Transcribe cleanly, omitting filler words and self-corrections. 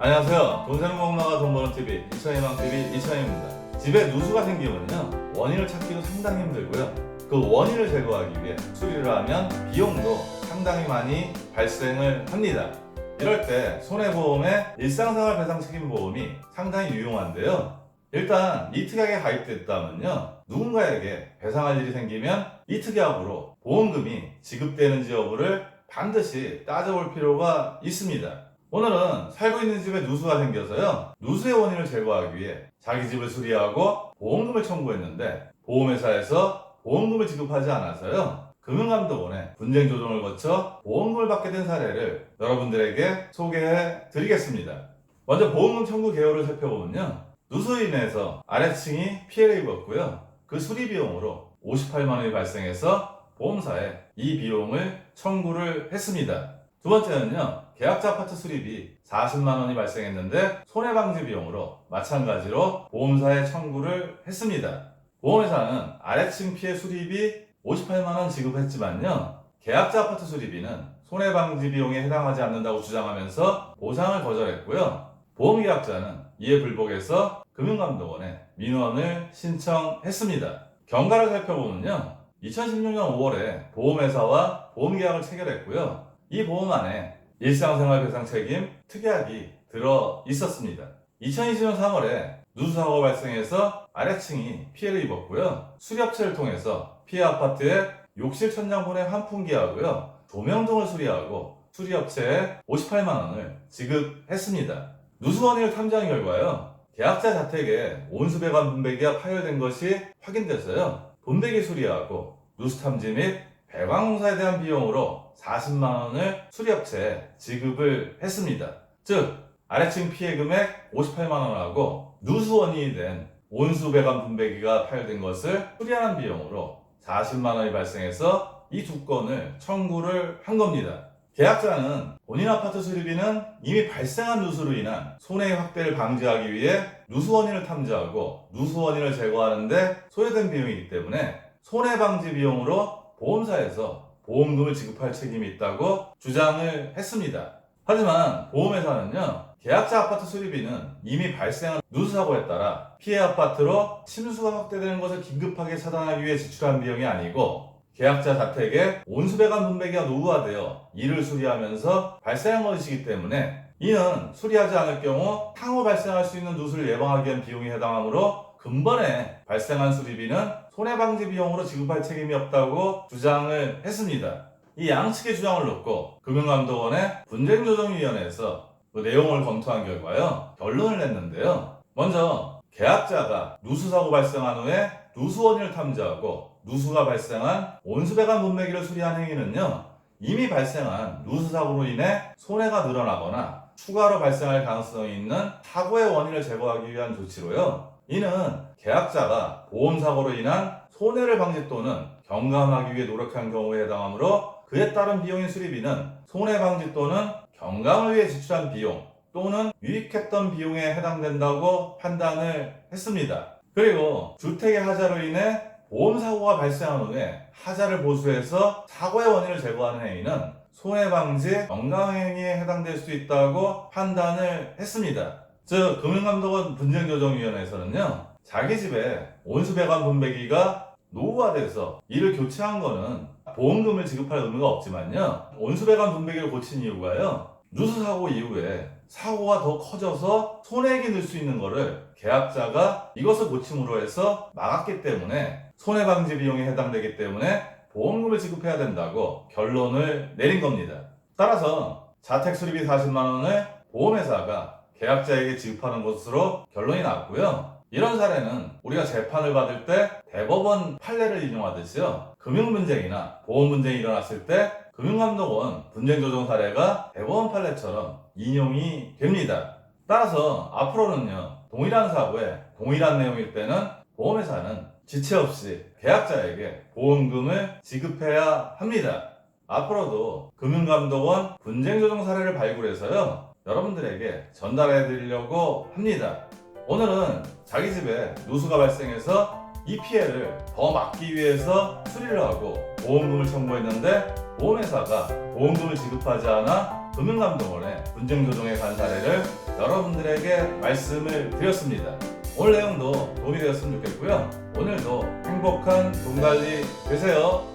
안녕하세요. 돈 세는 공마가 돈 버는 TV 이천희망TV 이천희입니다. 집에 누수가 생기면요, 원인을 찾기도 상당히 힘들고요. 그 원인을 제거하기 위해 수리를 하면 비용도 상당히 많이 발생을 합니다. 이럴 때 손해보험의 일상생활 배상 책임보험이 상당히 유용한데요. 일단 이 특약에 가입됐다면요, 누군가에게 배상할 일이 생기면 이 특약으로 보험금이 지급되는지 여부를 반드시 따져볼 필요가 있습니다. 오늘은 살고 있는 집에 누수가 생겨서요, 누수의 원인을 제거하기 위해 자기 집을 수리하고 보험금을 청구했는데 보험회사에서 보험금을 지급하지 않아서요, 금융감독원에 분쟁 조정을 거쳐 보험금을 받게 된 사례를 여러분들에게 소개해 드리겠습니다. 먼저 보험금 청구 개요를 살펴보면요, 누수로 인해서 아래층이 피해를 입었고요, 그 수리 비용으로 58만 원이 발생해서 보험사에 이 비용을 청구를 했습니다. 두 번째는요, 계약자 아파트 수리비 40만 원이 발생했는데 손해방지 비용으로 마찬가지로 보험사에 청구를 했습니다. 보험회사는 아래층 피해 수리비 58만 원 지급했지만요, 계약자 아파트 수리비는 손해방지 비용에 해당하지 않는다고 주장하면서 보상을 거절했고요. 보험계약자는 이에 불복해서 금융감독원에 민원을 신청했습니다. 경과를 살펴보면요, 2016년 5월에 보험회사와 보험계약을 체결했고요. 이 보험 안에 일상생활 배상 책임 특약이 들어 있었습니다. 2020년 3월에 누수사고가 발생해서 아래층이 피해를 입었고요. 수리업체를 통해서 피해 아파트에 욕실 천장 혼액 환풍기하고요, 조명 등을 수리하고 수리업체에 58만 원을 지급했습니다. 누수 원인을 탐지한 결과요, 계약자 자택에 온수배관 분배기가 파열된 것이 확인돼서요, 분배기 수리하고 누수 탐지 및 배관 공사에 대한 비용으로 40만 원을 수리업체에 지급을 했습니다. 즉 아래층 피해 금액 58만 원하고 누수 원인이 된 온수 배관 분배기가 파열된 것을 수리하는 비용으로 40만 원이 발생해서 이 두 건을 청구를 한 겁니다. 계약자는 본인 아파트 수리비는 이미 발생한 누수로 인한 손해 확대를 방지하기 위해 누수 원인을 탐지하고 누수 원인을 제거하는 데 소요된 비용이기 때문에 손해 방지 비용으로 보험사에서 보험금을 지급할 책임이 있다고 주장을 했습니다. 하지만 보험회사는요, 계약자 아파트 수리비는 이미 발생한 누수사고에 따라 피해 아파트로 침수가 확대되는 것을 긴급하게 차단하기 위해 지출한 비용이 아니고 계약자 자택에 온수배관 분배기가 노후화되어 이를 수리하면서 발생한 것이기 때문에 이는 수리하지 않을 경우 향후 발생할 수 있는 누수를 예방하기 위한 비용이 해당하므로 근본에 발생한 수리비는 손해방지 비용으로 지급할 책임이 없다고 주장을 했습니다. 이 양측의 주장을 놓고 금융감독원의 분쟁조정위원회에서 그 내용을 검토한 결과요, 결론을 냈는데요. 먼저 계약자가 누수사고 발생한 후에 누수 원인을 탐지하고 누수가 발생한 온수배관 분배기를 수리한 행위는요, 이미 발생한 누수사고로 인해 손해가 늘어나거나 추가로 발생할 가능성이 있는 사고의 원인을 제거하기 위한 조치로요, 이는 계약자가 보험사고로 인한 손해를 방지 또는 경감하기 위해 노력한 경우에 해당하므로 그에 따른 비용인 수리비는 손해방지 또는 경감을 위해 지출한 비용 또는 유익했던 비용에 해당된다고 판단을 했습니다. 그리고 주택의 하자로 인해 보험사고가 발생한 후에 하자를 보수해서 사고의 원인을 제거하는 행위는 손해방지 경감행위에 해당될 수 있다고 판단을 했습니다. 즉 금융감독원 분쟁조정위원회에서는요, 자기 집에 온수배관 분배기가 노후화돼서 이를 교체한 거는 보험금을 지급할 의무가 없지만요, 온수배관 분배기를 고친 이유가요, 누수사고 이후에 사고가 더 커져서 손해액이 늘 수 있는 거를 계약자가 이것을 고침으로 해서 막았기 때문에 손해방지 비용에 해당되기 때문에 보험금을 지급해야 된다고 결론을 내린 겁니다. 따라서 자택 수리비 40만 원을 보험회사가 계약자에게 지급하는 것으로 결론이 났고요. 이런 사례는 우리가 재판을 받을 때 대법원 판례를 인용하듯이요, 금융분쟁이나 보험분쟁이 일어났을 때 금융감독원 분쟁조정 사례가 대법원 판례처럼 인용이 됩니다. 따라서 앞으로는요, 동일한 사고에 동일한 내용일 때는 보험회사는 지체 없이 계약자에게 보험금을 지급해야 합니다. 앞으로도 금융감독원 분쟁조정 사례를 발굴해서요, 여러분들에게 전달해 드리려고 합니다. 오늘은 자기 집에 누수가 발생해서 이 피해를 더 막기 위해서 수리를 하고 보험금을 청구했는데 보험회사가 보험금을 지급하지 않아 금융감독원에 분쟁 조정에 간 사례를 여러분들에게 말씀을 드렸습니다. 오늘 내용도 도움이 되었으면 좋겠고요. 오늘도 행복한 돈 관리 되세요.